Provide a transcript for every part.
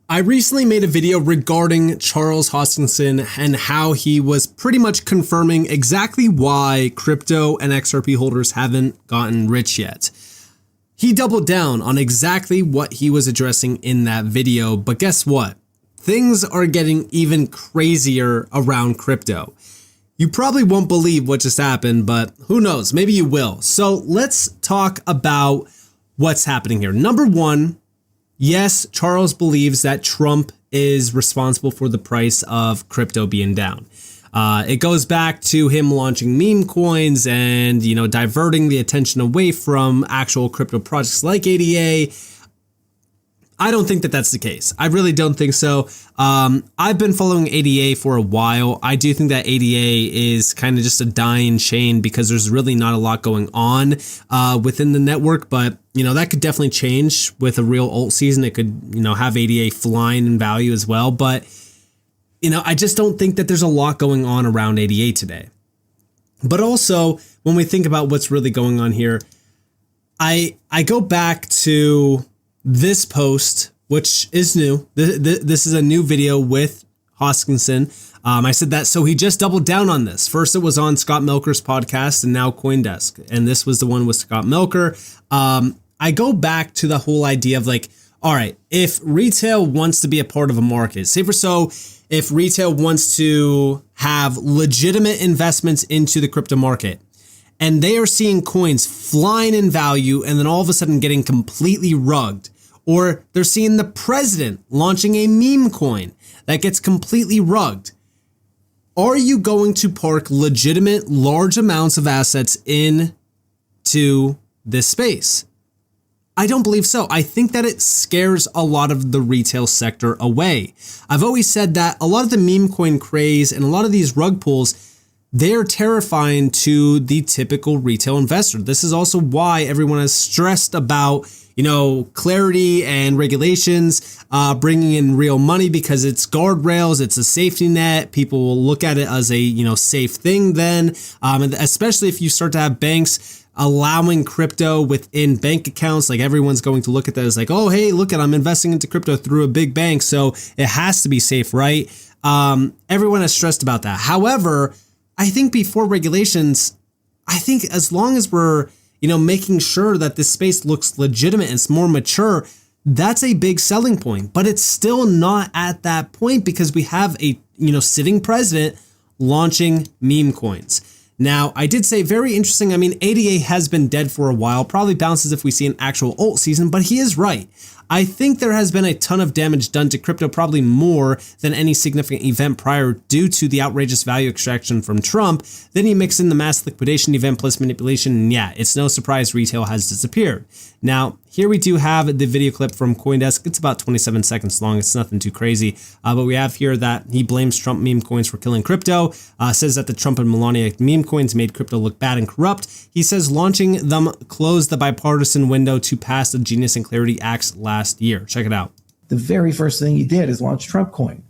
I recently made a video regarding Charles Hoskinson and how he was pretty much confirming exactly why crypto and XRP holders haven't gotten rich yet. He doubled down on exactly what he was addressing in that video, but guess what? Things are getting even crazier around crypto. You probably won't believe what just happened, but who knows, maybe you will. So let's talk about what's happening here. Number one, yes, Charles believes that Trump is responsible for the price of crypto being down. It goes back to him launching meme coins and, diverting the attention away from actual crypto projects like ADA. I don't think that that's the case. I really don't think so. I've been following ADA for a while. I do think that ADA is kind of just a dying chain because there's really not a lot going on within the network. But, that could definitely change with a real alt season. It could, have ADA flying in value as well. But, I just don't think that there's a lot going on around ADA today. But also, when we think about what's really going on here, I go back to this post, which is new. This is a new video with Hoskinson. I said that, so he just doubled down on this. First, it was on Scott Melker's podcast and now CoinDesk. And this was the one with Scott Melker. I go back to the whole idea of all right, if retail wants to be a part of a market, say for so, if retail wants to have legitimate investments into the crypto market, and they are seeing coins flying in value and then all of a sudden getting completely rugged, or they're seeing the president launching a meme coin that gets completely rugged, are you going to park legitimate large amounts of assets into this space? I don't believe so. I think that it scares a lot of the retail sector away. I've always said that a lot of the meme coin craze and a lot of these rug pulls, they're terrifying to the typical retail investor. This is also why everyone is stressed about, clarity and regulations, bringing in real money because it's guardrails, it's a safety net. People will look at it as a, safe thing then, and especially if you start to have banks allowing crypto within bank accounts, like everyone's going to look at that as oh, hey, look at, I'm investing into crypto through a big bank, so it has to be safe, right? Everyone is stressed about that. However, I think before regulations, I think as long as we're, making sure that this space looks legitimate and it's more mature, that's a big selling point. But it's still not at that point because we have a, sitting president launching meme coins. Now, I did say very interesting. I mean, ADA has been dead for a while, probably bounces if we see an actual alt season, but he is right. I think there has been a ton of damage done to crypto, probably more than any significant event prior due to the outrageous value extraction from Trump. Then you mix in the mass liquidation event plus manipulation, and yeah, it's no surprise retail has disappeared. Now, here we do have the video clip from CoinDesk. It's about 27 seconds long. It's nothing too crazy, but we have here that he blames Trump meme coins for killing crypto, says that the Trump and Melania meme coins made crypto look bad and corrupt. He says launching them closed the bipartisan window to pass the Genius and Clarity Acts last year. Check it out. The very first thing he did is launch Trump coin.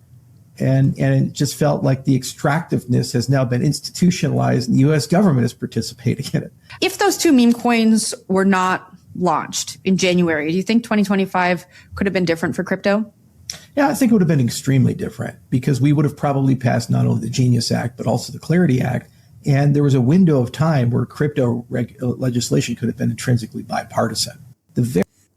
And it just felt like the extractiveness has now been institutionalized and the U.S. government is participating in it. If those two meme coins were not launched in January, do you think 2025 could have been different for crypto? Yeah, I think it would have been extremely different because we would have probably passed not only the Genius Act, but also the Clarity Act. And there was a window of time where crypto legislation could have been intrinsically bipartisan.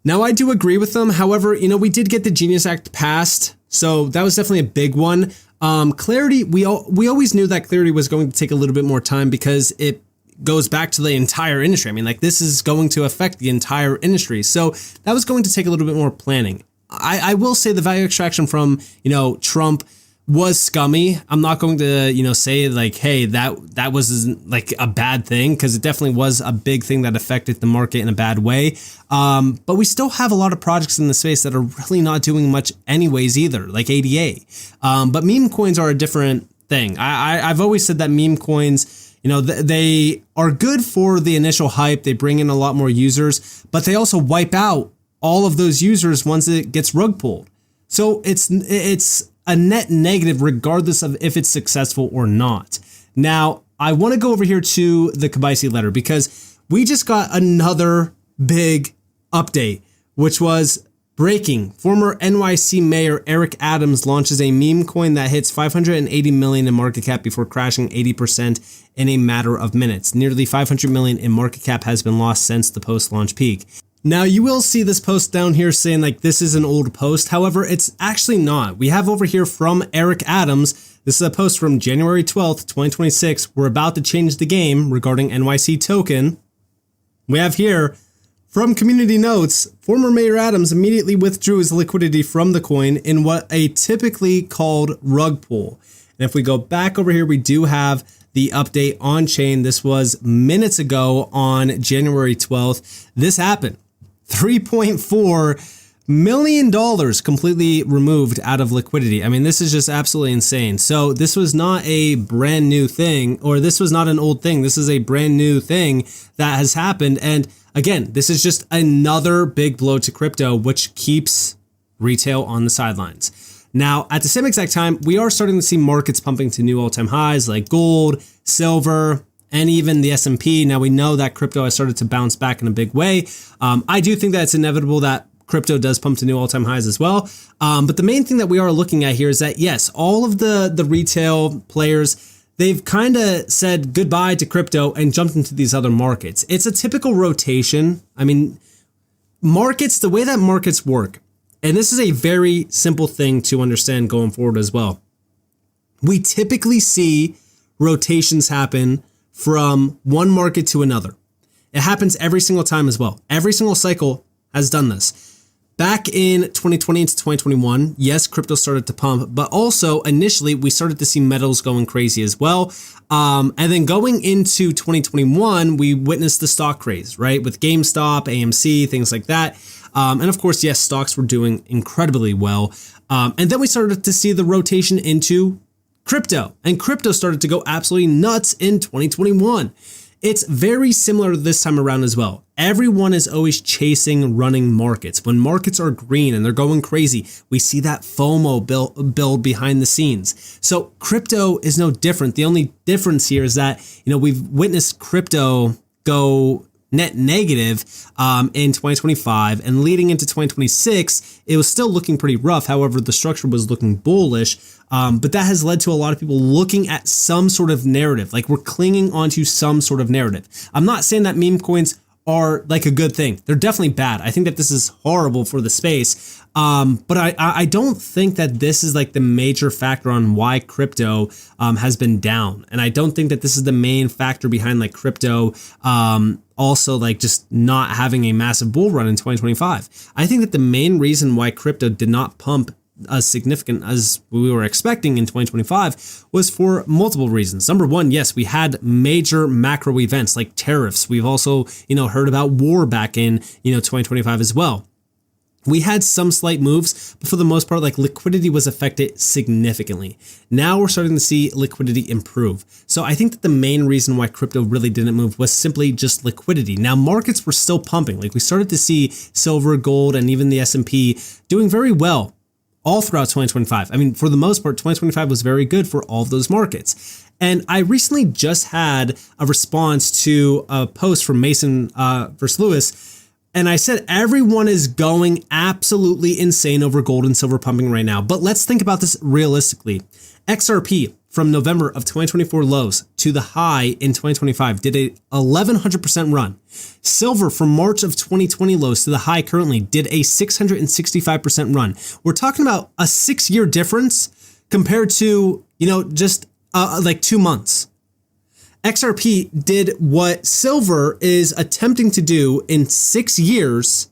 Now, I do agree with them. However, we did get the Genius Act passed, so that was definitely a big one. Clarity, we always knew that Clarity was going to take a little bit more time because it goes back to the entire industry. I mean, this is going to affect the entire industry. So that was going to take a little bit more planning. I will say the value extraction from, Trump was scummy. I'm not going to, say hey, that was a bad thing, because it definitely was a big thing that affected the market in a bad way. But we still have a lot of projects in the space that are really not doing much anyways either, like ADA. But meme coins are a different thing. I've always said that meme coins, they are good for the initial hype. They bring in a lot more users, but they also wipe out all of those users once it gets rug pulled. So it's a net negative regardless of if it's successful or not. Now, I want to go over here to the Kabaisi letter because we just got another big update, which was Breaking, former NYC Mayor Eric Adams launches a meme coin that hits 580 million in market cap before crashing 80% in a matter of minutes. Nearly 500 million in market cap has been lost since the post-launch peak. Now, you will see this post down here saying like this is an old post. However, it's actually not. We have over here from Eric Adams. This is a post from January 12th, 2026. We're about to change the game regarding NYC token. We have here from community notes, former Mayor Adams immediately withdrew his liquidity from the coin in what a typically called rug pull. And if we go back over here, we do have the update on chain. This was minutes ago on January 12th. This happened. $3.4 million completely removed out of liquidity. I mean, this is just absolutely insane. So this was not a brand new thing, or this was not an old thing. This is a brand new thing that has happened. And again, this is just another big blow to crypto, which keeps retail on the sidelines. Now, at the same exact time, we are starting to see markets pumping to new all-time highs like gold, silver, and even the S&P. Now, we know that crypto has started to bounce back in a big way. I do think that it's inevitable that crypto does pump to new all-time highs as well. But the main thing that we are looking at here is that, yes, all of the retail players, they've kind of said goodbye to crypto and jumped into these other markets. It's a typical rotation. I mean, markets, the way that markets work, and this is a very simple thing to understand going forward as well. We typically see rotations happen from one market to another. It happens every single time as well. Every single cycle has done this. Back in 2020 to 2021, yes, crypto started to pump, but also initially we started to see metals going crazy as well. And then going into 2021, we witnessed the stock craze, right? With GameStop, AMC, things like that. And of course, yes, stocks were doing incredibly well. And then we started to see the rotation into crypto, and crypto started to go absolutely nuts in 2021. It's very similar this time around as well. Everyone is always chasing running markets. When markets are green and they're going crazy, we see that FOMO build behind the scenes. So crypto is no different. The only difference here is that, we've witnessed crypto go net negative in 2025, and leading into 2026, it was still looking pretty rough. However, the structure was looking bullish, but that has led to a lot of people looking at some sort of narrative, like we're clinging onto some sort of narrative. I'm not saying that meme coins are like a good thing. They're definitely bad. I think that this is horrible for the space. But I don't think that this is like the major factor on why crypto has been down. And I don't think that this is the main factor behind like crypto also like just not having a massive bull run in 2025. I think that the main reason why crypto did not pump as significant as we were expecting in 2025 was for multiple reasons. Number one, yes, we had major macro events like tariffs. We've also, heard about war back in, 2025 as well. We had some slight moves, but for the most part, like liquidity was affected significantly. Now we're starting to see liquidity improve. So I think that the main reason why crypto really didn't move was simply just liquidity. Now markets were still pumping. Like we started to see silver, gold, and even the S&P doing very well all throughout 2025. I mean, for the most part, 2025 was very good for all of those markets. And I recently just had a response to a post from Mason versus Lewis. And I said, everyone is going absolutely insane over gold and silver pumping right now. But let's think about this realistically. XRP from November of 2024 lows to the high in 2025 did a 1100% run. Silver from March of 2020 lows to the high currently did a 665% run. We're talking about a 6-year difference compared to, just like 2 months. XRP did what silver is attempting to do in 6 years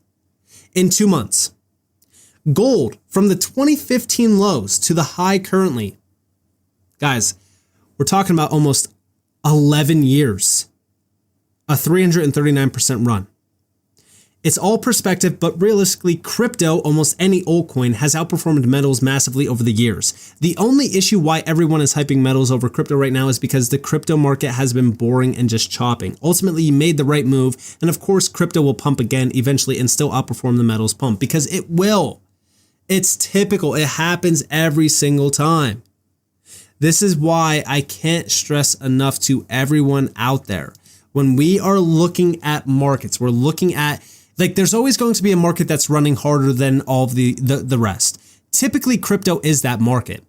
in 2 months. Gold from the 2015 lows to the high currently. Guys, we're talking about almost 11 years. A 339% run. It's all perspective, but realistically, crypto, almost any altcoin, has outperformed metals massively over the years. The only issue why everyone is hyping metals over crypto right now is because the crypto market has been boring and just chopping. Ultimately, you made the right move, and of course, crypto will pump again eventually and still outperform the metals pump, because it will. It's typical. It happens every single time. This is why I can't stress enough to everyone out there. When we are looking at markets, we're looking at Like there's always going to be a market that's running harder than all of the rest. Typically, crypto is that market.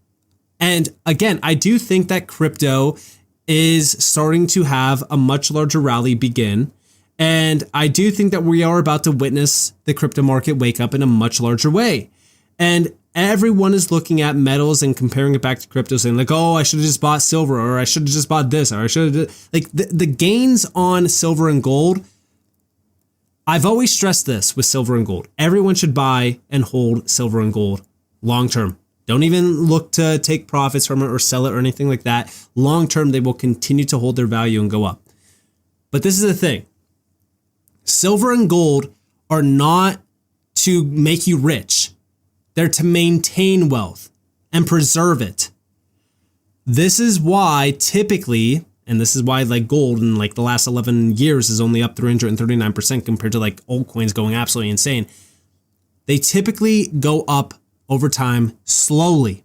And again, I do think that crypto is starting to have a much larger rally begin. And I do think that we are about to witness the crypto market wake up in a much larger way. And everyone is looking at metals and comparing it back to crypto, saying like, oh, I should have just bought silver, or I should have just bought this, or I should have, like the gains on silver and gold. I've always stressed this with silver and gold. Everyone should buy and hold silver and gold long term. Don't even look to take profits from it or sell it or anything like that. Long term, they will continue to hold their value and go up. But this is the thing. Silver and gold are not to make you rich. They're to maintain wealth and preserve it. This is why typically, and this is why like gold in like the last 11 years is only up 339% compared to like old coins going absolutely insane. They typically go up over time slowly.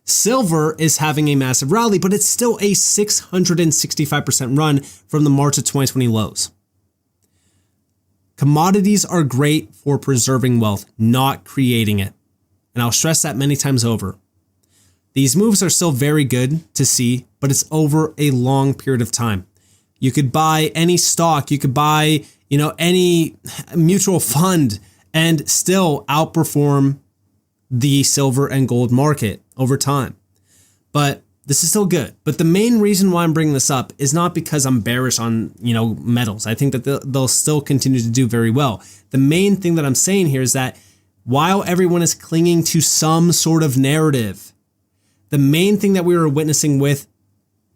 Silver is having a massive rally, but it's still a 665% run from the March of 2020 lows. Commodities are great for preserving wealth, not creating it. And I'll stress that many times over. These moves are still very good to see, but it's over a long period of time. You could buy any stock, you could buy, any mutual fund and still outperform the silver and gold market over time. But this is still good. But the main reason why I'm bringing this up is not because I'm bearish on, metals. I think that they'll still continue to do very well. The main thing that I'm saying here is that while everyone is clinging to some sort of narrative, the main thing that we were witnessing with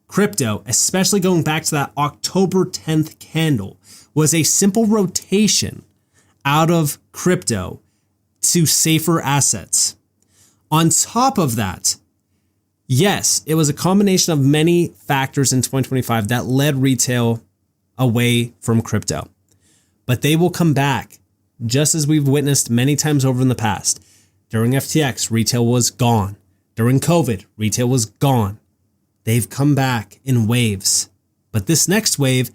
crypto, especially going back to that October 10th candle, was a simple rotation out of crypto to safer assets. On top of that, yes, it was a combination of many factors in 2025 that led retail away from crypto. But they will come back, just as we've witnessed many times over in the past. During FTX, retail was gone. During COVID, retail was gone. They've come back in waves. But this next wave,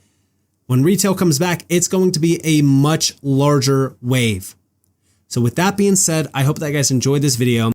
when retail comes back, it's going to be a much larger wave. So with that being said, I hope that you guys enjoyed this video.